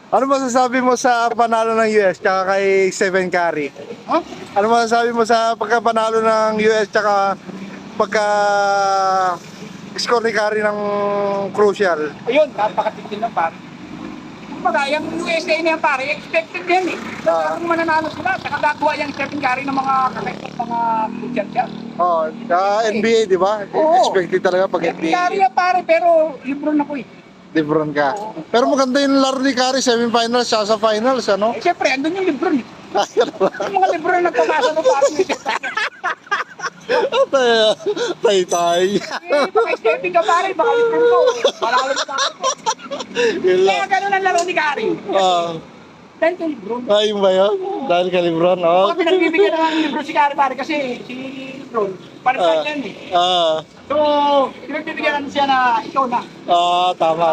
Ano masasabi mo sa panalo ng US tsaka kay Stephen Curry? Huh? Ano masasabi mo sa pagkapanalo ng US tsaka pagka score ni Curry ng crucial? Ayun, napakatindi ng pare. Kumbaga, yung USA na yan pare, expected yan eh. Kung mananalo sila, saka gagawa yung Stephen Curry ng mga kakaibat, mga crucial yan. Oh, sa NBA, di ba? Oo. Expected talaga pag Stephen NBA. Curry yan pare, pero libro na po eh. Lebron ka. Pero maganda yung laro ni Curry, semifinals siya sa finals, ano? Eh syempre, andun yung libro eh. Yung mga libro na nagpapasa ng pare. Tay-tay. Eh, baka Stephen ka pare, baka libro ko. Malalo na pare. Yun Kaya lang. ganun ang laro ni Curry. Ah, Dahil ito libro. ayun ba yun? Dahil kay Lebron, oh. Baka pinagbibigyan na ng libro si Curry pare kasi si Lebron, parang yan eh. Ah, So, pinagbibigyan natin siya na ikaw na. tama.